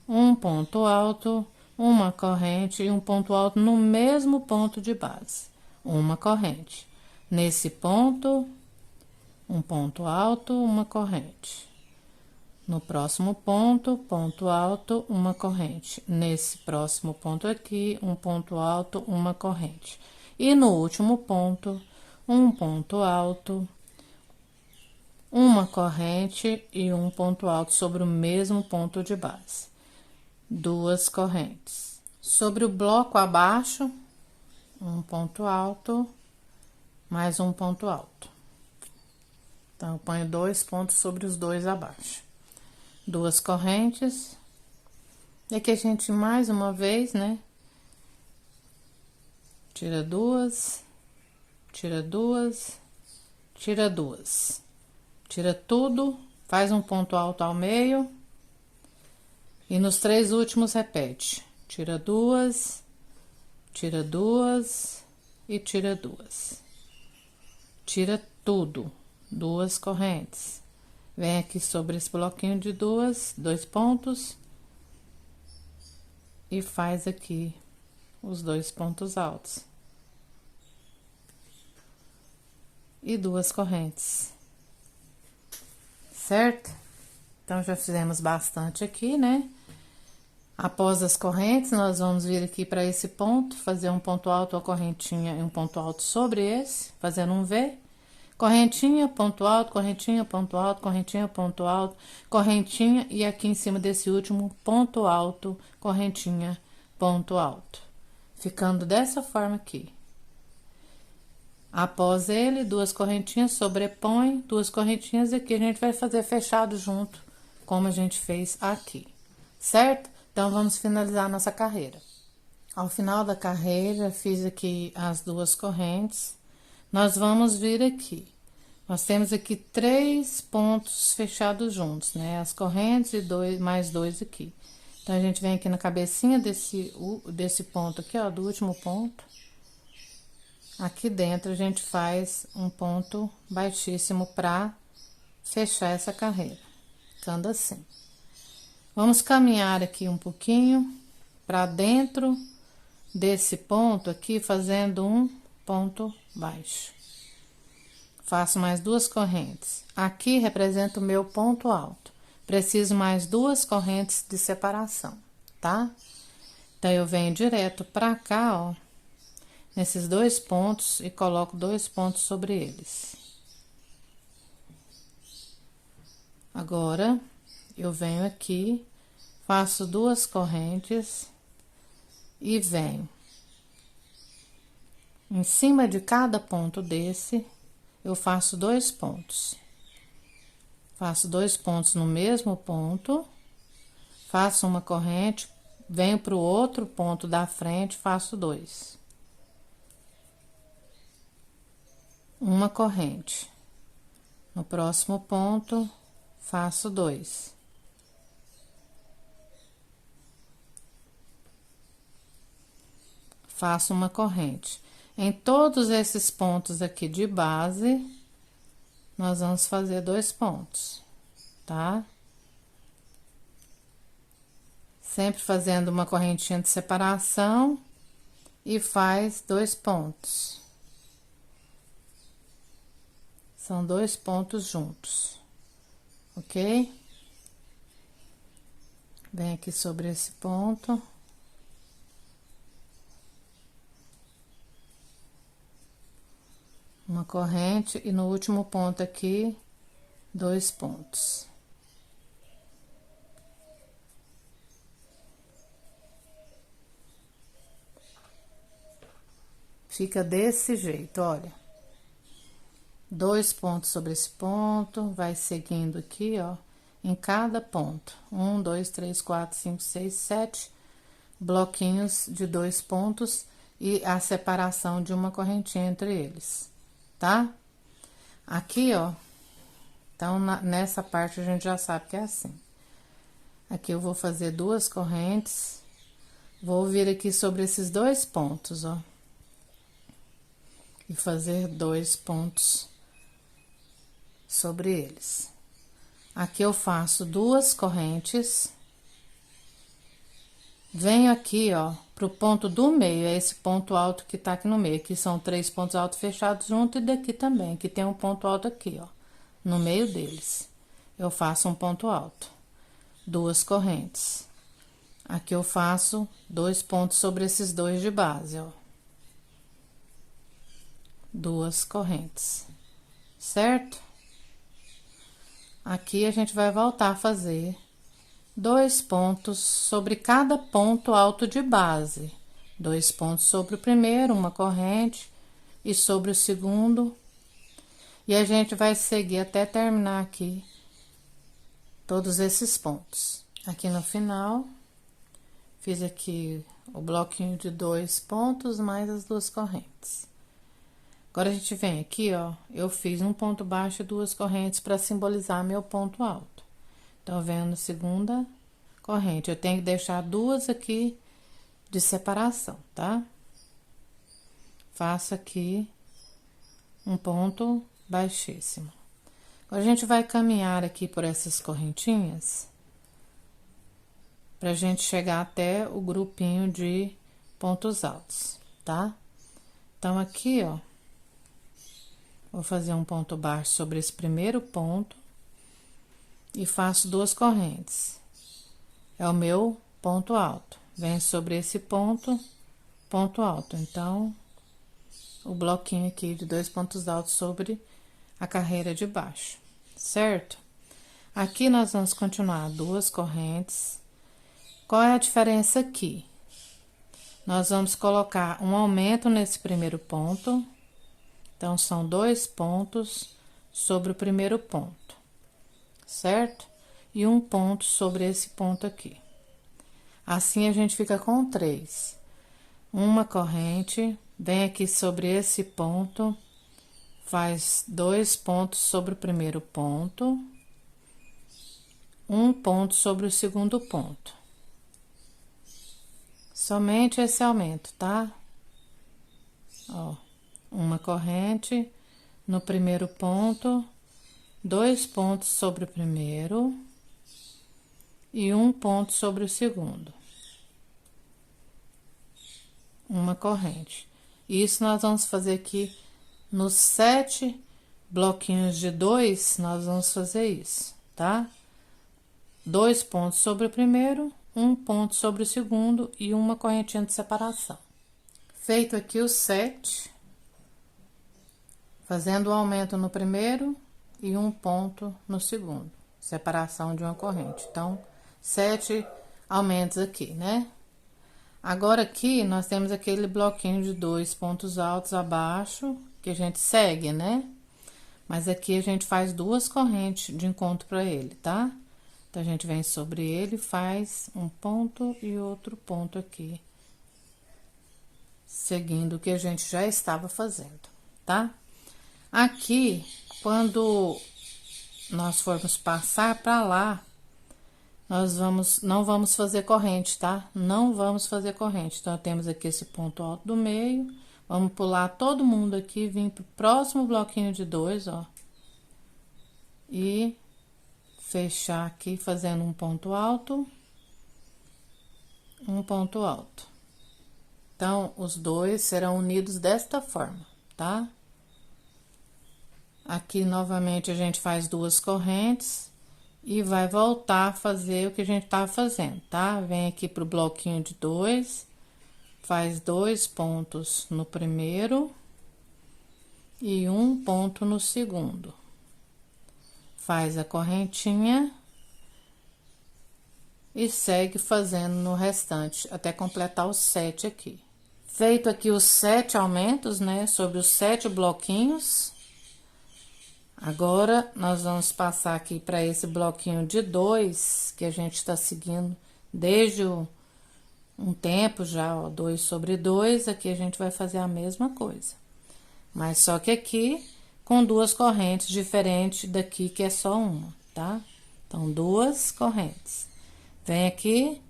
um ponto alto, uma corrente e um ponto alto no mesmo ponto de base. Uma corrente. Nesse ponto, um ponto alto, uma corrente. No próximo ponto, ponto alto, uma corrente. Nesse próximo ponto aqui, um ponto alto, uma corrente. E no último ponto, um ponto alto, uma corrente e um ponto alto sobre o mesmo ponto de base. 2 correntes. Sobre o bloco abaixo, um ponto alto, mais um ponto alto. Então, eu ponho 2 pontos sobre os 2 abaixo. 2 correntes. E aqui a gente, mais uma vez, né? Tira 2, tira 2, tira 2. Tira tudo, faz um ponto alto ao meio. E nos 3 últimos, repete. Tira 2, tira 2 e tira 2. Tira tudo, 2 correntes. Vem aqui sobre esse bloquinho de 2 pontos. E faz aqui os 2 pontos altos. E 2 correntes. Certo? Então, já fizemos bastante aqui, né? Após as correntes, nós vamos vir aqui para esse ponto, fazer um ponto alto, uma correntinha e um ponto alto sobre esse, fazendo um V. Correntinha, ponto alto, correntinha, ponto alto, correntinha, ponto alto, correntinha, e aqui em cima desse último, ponto alto, correntinha, ponto alto. Ficando dessa forma aqui. Após ele, 2 correntinhas, sobrepõe 2 correntinhas, e aqui a gente vai fazer fechado junto, como a gente fez aqui, certo? Então, vamos finalizar a nossa carreira. Ao final da carreira, fiz aqui as 2 correntes, nós vamos vir aqui. Nós temos aqui 3 pontos fechados juntos, né? As correntes e mais 2 aqui. Então, a gente vem aqui na cabecinha desse ponto aqui, ó, do último ponto. Aqui dentro, a gente faz um ponto baixíssimo pra fechar essa carreira. Ficando assim. Vamos caminhar aqui um pouquinho pra dentro desse ponto aqui, fazendo um ponto baixo. Faço mais 2 correntes. Aqui representa o meu ponto alto. Preciso mais 2 correntes de separação, tá? Então, eu venho direto pra cá, ó, nesses 2 pontos e coloco 2 pontos sobre eles. Agora, eu venho aqui, faço 2 correntes e venho em cima de cada ponto desse. Eu faço 2 pontos. Faço 2 pontos no mesmo ponto, faço uma corrente, venho para o outro ponto da frente, faço 2. Uma corrente. No próximo ponto, faço 2. Faço uma corrente. Em todos esses pontos aqui de base, nós vamos fazer 2 pontos, tá? Sempre fazendo uma correntinha de separação e faz 2 pontos. São 2 pontos juntos, ok? Vem aqui sobre esse ponto. Uma corrente e no último ponto aqui, 2 pontos. Fica desse jeito, olha. 2 pontos sobre esse ponto, vai seguindo aqui, ó, em cada ponto. 1, 2, 3, 4, 5, 6, 7 bloquinhos de 2 pontos e a separação de uma correntinha entre eles, tá? Aqui, ó, então, nessa parte a gente já sabe que é assim. Aqui eu vou fazer 2 correntes, vou vir aqui sobre esses 2 pontos, ó. E fazer 2 pontos sobre eles. Aqui eu faço 2 correntes. Venho aqui, ó, pro ponto do meio, é esse ponto alto que tá aqui no meio. Aqui são 3 pontos altos fechados junto e daqui também, que tem um ponto alto aqui, ó, no meio deles. Eu faço um ponto alto, 2 correntes. Aqui eu faço 2 pontos sobre esses 2 de base, ó. 2 correntes, certo? Aqui a gente vai voltar a fazer 2 pontos sobre cada ponto alto de base. 2 pontos sobre o primeiro, uma corrente, e sobre o segundo. E a gente vai seguir até terminar aqui todos esses pontos. Aqui no final, fiz aqui o bloquinho de 2 pontos mais as 2 correntes. Agora, a gente vem aqui, ó, eu fiz um ponto baixo e 2 correntes para simbolizar meu ponto alto. Então, eu venho na segunda corrente, eu tenho que deixar 2 aqui de separação, tá? Faço aqui um ponto baixíssimo. Agora, a gente vai caminhar aqui por essas correntinhas pra gente chegar até o grupinho de pontos altos, tá? Então, aqui, ó, vou fazer um ponto baixo sobre esse primeiro ponto e faço 2 correntes. É o meu ponto alto. Vem sobre esse ponto, ponto alto. Então, o bloquinho aqui de 2 pontos altos sobre a carreira de baixo, certo? Aqui nós vamos continuar 2 correntes. Qual é a diferença aqui? Nós vamos colocar um aumento nesse primeiro ponto. Então, são 2 pontos sobre o primeiro ponto, certo? E um ponto sobre esse ponto aqui. Assim, a gente fica com 3. Uma corrente, vem aqui sobre esse ponto, faz 2 pontos sobre o primeiro ponto, 1 ponto sobre o segundo ponto. Somente esse aumento, tá? Ó, uma corrente no primeiro ponto, 2 pontos sobre o primeiro e 1 ponto sobre o segundo. Uma corrente. Isso nós vamos fazer aqui nos 7 bloquinhos de 2, nós vamos fazer isso, tá? 2 pontos sobre o primeiro, 1 ponto sobre o segundo e uma correntinha de separação. Feito aqui os 7, fazendo o aumento no primeiro e 1 ponto no segundo, separação de uma corrente. Então, 7 aumentos aqui, né? Agora aqui nós temos aquele bloquinho de 2 pontos altos abaixo, que a gente segue, né? Mas aqui a gente faz 2 correntes de encontro para ele, tá? Então, a gente vem sobre ele, faz um ponto e outro ponto aqui, seguindo o que a gente já estava fazendo, tá? Aqui, quando nós formos passar para lá, não vamos fazer corrente, tá? Não vamos fazer corrente. Então, temos aqui esse ponto alto do meio, vamos pular todo mundo aqui, vir pro próximo bloquinho de 2, ó. E fechar aqui fazendo um ponto alto, um ponto alto. Então, os dois serão unidos desta forma, tá? Aqui, novamente, a gente faz 2 correntes e vai voltar a fazer o que a gente tava fazendo, tá? Vem aqui pro bloquinho de 2, faz 2 pontos no primeiro e 1 ponto no segundo. Faz a correntinha e segue fazendo no restante, até completar os 7 aqui. Feito aqui os 7 aumentos, né, sobre os 7 bloquinhos, agora nós vamos passar aqui para esse bloquinho de 2, que a gente está seguindo desde um tempo já, ó, 2 sobre 2, aqui a gente vai fazer a mesma coisa. Mas só que aqui com 2 correntes diferentes daqui, que é só uma, tá? Então, 2 correntes. Vem aqui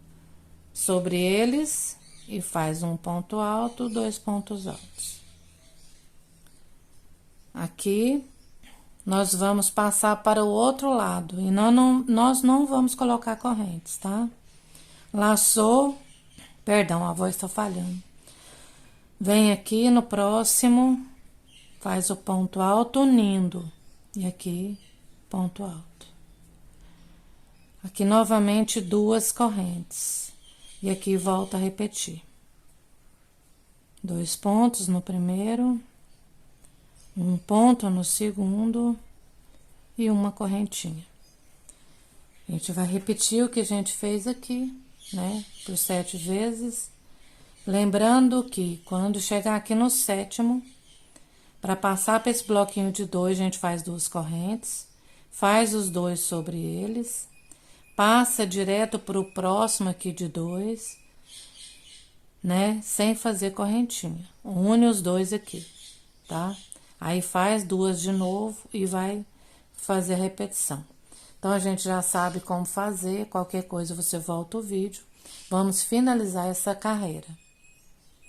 sobre eles e faz um ponto alto, 2 pontos altos. Aqui, nós vamos passar para o outro lado e nós não vamos colocar correntes, tá? Laçou, perdão, a voz tá falhando. Vem aqui no próximo, faz o ponto alto unindo e aqui, ponto alto. Aqui novamente 2 correntes e aqui volta a repetir. 2 pontos no primeiro, 1 ponto no segundo e uma correntinha. A gente vai repetir o que a gente fez aqui, né, por 7 vezes. Lembrando que quando chegar aqui no 7º, para passar para esse bloquinho de 2, a gente faz 2 correntes, faz os 2 sobre eles, passa direto para o próximo aqui de 2, né, sem fazer correntinha. Une os 2 aqui, tá? Aí faz 2 de novo e vai fazer a repetição. Então, a gente já sabe como fazer, qualquer coisa você volta o vídeo. Vamos finalizar essa carreira.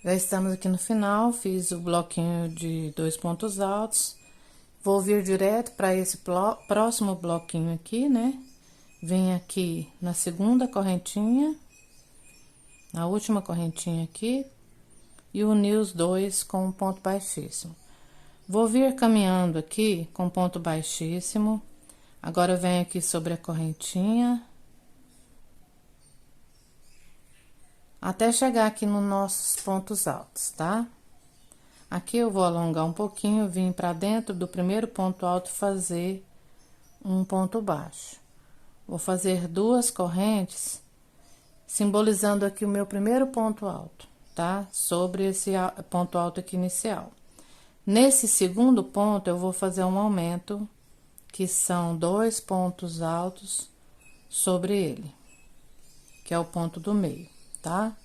Já estamos aqui no final, fiz o bloquinho de 2 pontos altos. Vou vir direto para esse próximo bloquinho aqui, né? Vem aqui na segunda correntinha, na última correntinha aqui, e unir os 2 com um ponto baixíssimo. Vou vir caminhando aqui com ponto baixíssimo. Agora, venho aqui sobre a correntinha, até chegar aqui nos nossos pontos altos, tá? Aqui eu vou alongar um pouquinho, vim pra dentro do primeiro ponto alto fazer um ponto baixo. Vou fazer 2 correntes, simbolizando aqui o meu primeiro ponto alto, tá? Sobre esse ponto alto aqui inicial. Nesse segundo ponto, eu vou fazer um aumento, que são 2 pontos altos sobre ele, que é o ponto do meio, tá?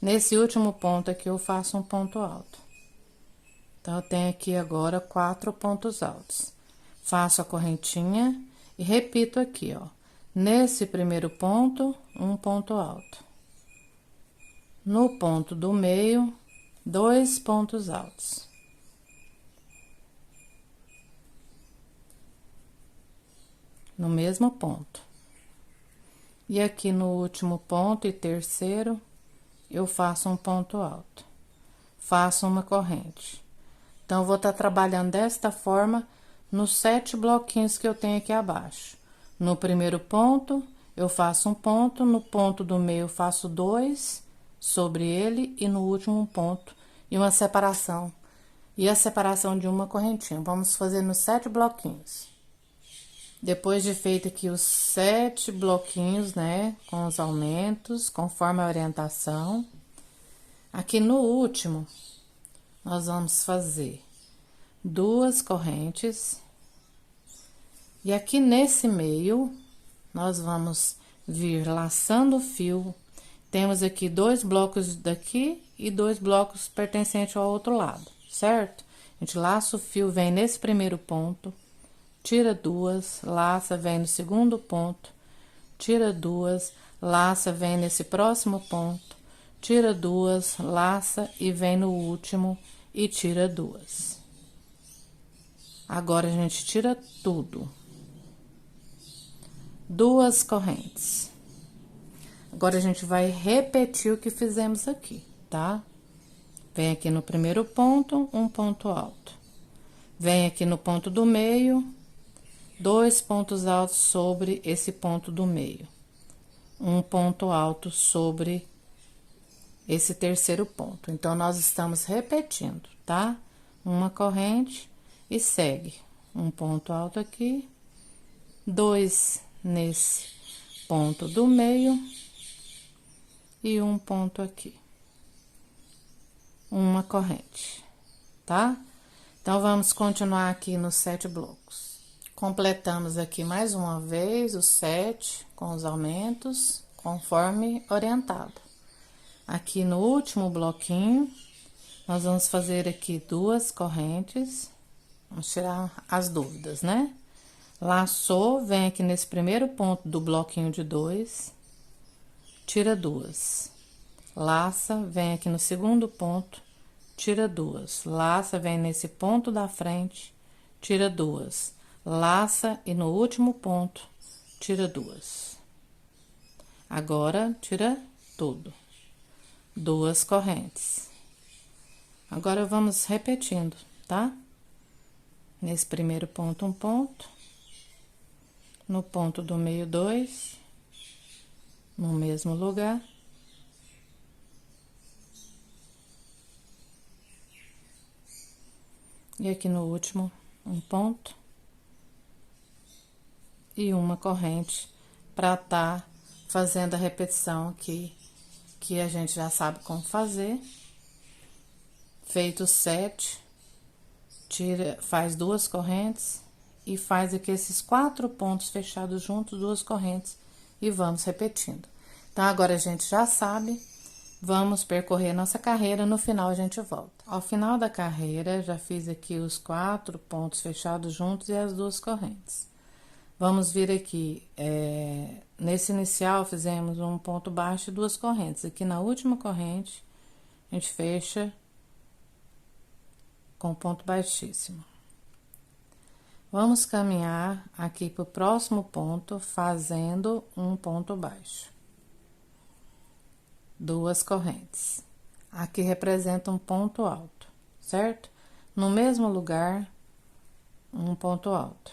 Nesse último ponto aqui, eu faço um ponto alto. Então, eu tenho aqui agora 4 pontos altos. Faço a correntinha e repito aqui, ó. Nesse primeiro ponto, um ponto alto. No ponto do meio, 2 pontos altos. No mesmo ponto. E aqui no último ponto e terceiro, eu faço um ponto alto. Faço uma corrente. Então, eu vou estar trabalhando desta forma nos 7 bloquinhos que eu tenho aqui abaixo. No primeiro ponto, eu faço um ponto, no ponto do meio eu faço 2 sobre ele e no último ponto e uma separação. E a separação de uma correntinha. Vamos fazer nos 7 bloquinhos. Depois de feito aqui os 7 bloquinhos, né, com os aumentos, conforme a orientação. Aqui no último, nós vamos fazer 2 correntes. E aqui nesse meio, nós vamos vir laçando o fio. Temos aqui 2 blocos daqui e 2 blocos pertencentes ao outro lado, certo? A gente laça o fio, vem nesse primeiro ponto, tira 2, laça, vem no segundo ponto, tira 2, laça, vem nesse próximo ponto, tira 2, laça e vem no último e tira 2. Agora, a gente tira tudo. 2 correntes. Agora, a gente vai repetir o que fizemos aqui, tá? Vem aqui no primeiro ponto, um ponto alto. Vem aqui no ponto do meio, 2 pontos altos sobre esse ponto do meio. Um ponto alto sobre esse terceiro ponto. Então, nós estamos repetindo, tá? Uma corrente e segue. Um ponto alto aqui, 2 nesse ponto do meio e um ponto aqui. Uma corrente, tá? Então, vamos continuar aqui nos 7 blocos. Completamos aqui mais uma vez os 7 com os aumentos, conforme orientado. Aqui no último bloquinho, nós vamos fazer aqui 2 correntes. Vamos tirar as dúvidas, né? Laçou, vem aqui nesse primeiro ponto do bloquinho de 2, tira 2. Laça, vem aqui no segundo ponto, tira 2. Laça, vem nesse ponto da frente, tira 2. Laça e no último ponto, tira 2. Agora, tira tudo. 2 correntes. Agora, vamos repetindo, tá? Nesse primeiro ponto, um ponto. No ponto do meio, 2. No mesmo lugar. E aqui no último, um ponto. E uma corrente para tá fazendo a repetição aqui, que a gente já sabe como fazer. Feito 7, tira, faz 2 correntes e faz aqui esses 4 pontos fechados juntos, 2 correntes e vamos repetindo. Então, agora a gente já sabe, vamos percorrer nossa carreira, no final a gente volta. Ao final da carreira, já fiz aqui os 4 pontos fechados juntos e as 2 correntes. Vamos vir aqui, nesse inicial, fizemos um ponto baixo e 2 correntes. Aqui na última corrente, a gente fecha com ponto baixíssimo. Vamos caminhar aqui para o próximo ponto, fazendo um ponto baixo. 2 correntes. Aqui representa um ponto alto, certo? No mesmo lugar, um ponto alto.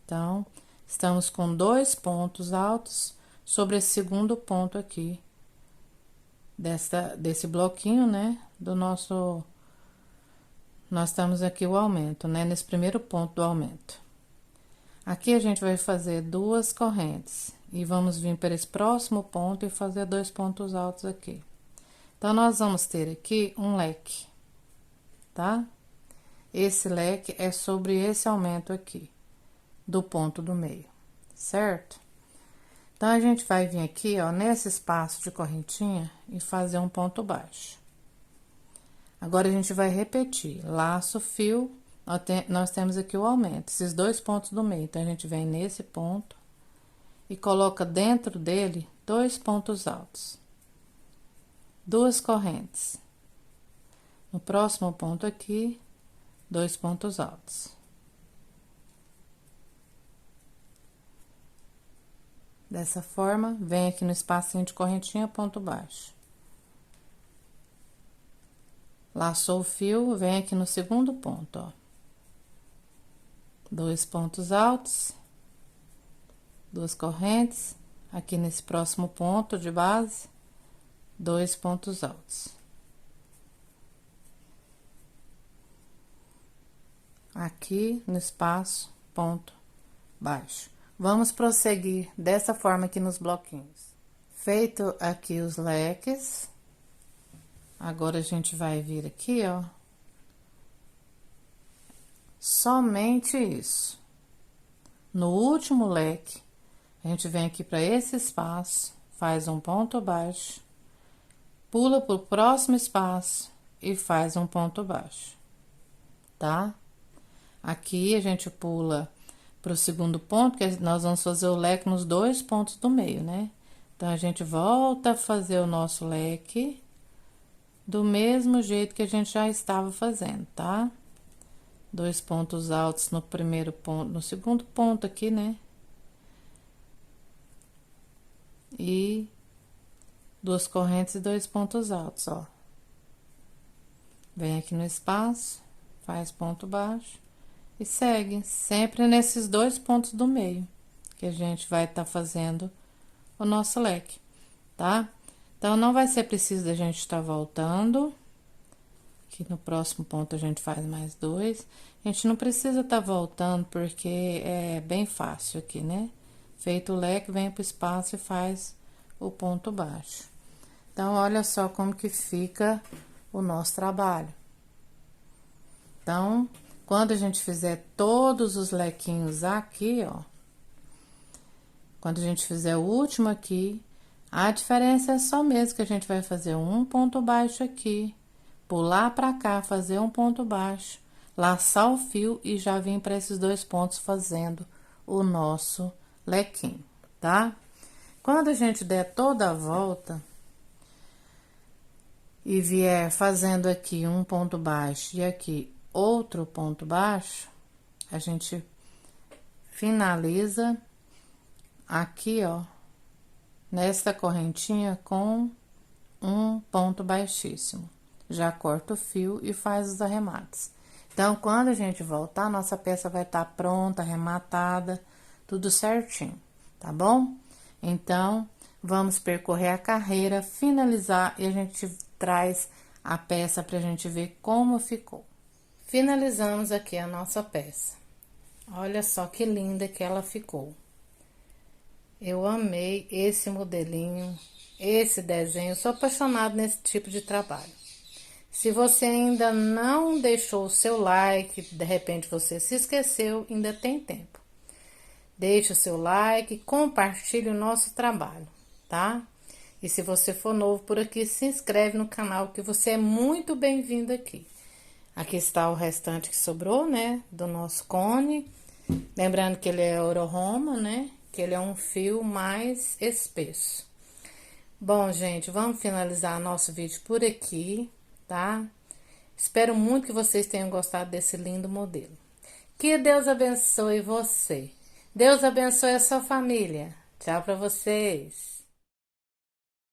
Então, estamos com 2 pontos altos sobre esse segundo ponto aqui, desse bloquinho, né? Do nosso... Nós estamos aqui o aumento, né? Nesse primeiro ponto do aumento. Aqui a gente vai fazer 2 correntes e vamos vir para esse próximo ponto e fazer 2 pontos altos aqui. Então, nós vamos ter aqui um leque, tá? Esse leque é sobre esse aumento aqui, do ponto do meio, certo? Então, a gente vai vir aqui, ó, nesse espaço de correntinha e fazer um ponto baixo. Agora, a gente vai repetir. Laço, fio, nós temos aqui o aumento, esses 2 pontos do meio. Então, a gente vem nesse ponto e coloca dentro dele 2 pontos altos. 2 correntes. No próximo ponto aqui, 2 pontos altos. Dessa forma, vem aqui no espacinho de correntinha, ponto baixo. Laçou o fio, vem aqui no segundo ponto, ó. 2 pontos altos, 2 correntes, aqui nesse próximo ponto de base, 2 pontos altos. Aqui no espaço, ponto baixo. Vamos prosseguir dessa forma aqui nos bloquinhos. Feito aqui os leques, agora a gente vai vir aqui, ó. Somente isso. No último leque, a gente vem aqui para esse espaço, faz um ponto baixo, pula pro próximo espaço e faz um ponto baixo, tá? Aqui a gente pula pro segundo ponto, que nós vamos fazer o leque nos 2 pontos do meio, né? Então, a gente volta a fazer o nosso leque do mesmo jeito que a gente já estava fazendo, tá? 2 pontos altos no primeiro ponto, no segundo ponto aqui, né? E 2 correntes e 2 pontos altos, ó. Vem aqui no espaço, faz ponto baixo e segue sempre nesses 2 pontos do meio, que a gente vai estar fazendo o nosso leque, tá? Então, não vai ser preciso da gente estar voltando. Aqui no próximo ponto a gente faz mais 2. A gente não precisa estar voltando, porque é bem fácil aqui, né? Feito o leque, vem pro espaço e faz o ponto baixo. Então, olha só como que fica o nosso trabalho. Então, quando a gente fizer todos os lequinhos aqui, ó, quando a gente fizer o último aqui, a diferença é só mesmo que a gente vai fazer um ponto baixo aqui, pular pra cá, fazer um ponto baixo, laçar o fio e já vir para esses 2 pontos fazendo o nosso lequinho, tá? Quando a gente der toda a volta e vier fazendo aqui um ponto baixo e aqui outro ponto baixo, a gente finaliza aqui, ó, nesta correntinha com um ponto baixíssimo. Já corta o fio e faz os arremates. Então, quando a gente voltar, nossa peça vai estar pronta, arrematada, tudo certinho, tá bom? Então, vamos percorrer a carreira, finalizar e a gente traz a peça pra gente ver como ficou. Finalizamos aqui a nossa peça. Olha só que linda que ela ficou. Eu amei esse modelinho, esse desenho, eu sou apaixonada nesse tipo de trabalho. Se você ainda não deixou o seu like, de repente você se esqueceu, ainda tem tempo. Deixe o seu like, compartilhe o nosso trabalho, tá? E se você for novo por aqui, se inscreve no canal, que você é muito bem-vindo aqui. Aqui está o restante que sobrou, né, do nosso cone. Lembrando que ele é Ouro Roma, né, que ele é um fio mais espesso. Bom, gente, vamos finalizar nosso vídeo por aqui, tá? Espero muito que vocês tenham gostado desse lindo modelo. Que Deus abençoe você. Deus abençoe a sua família. Tchau pra vocês.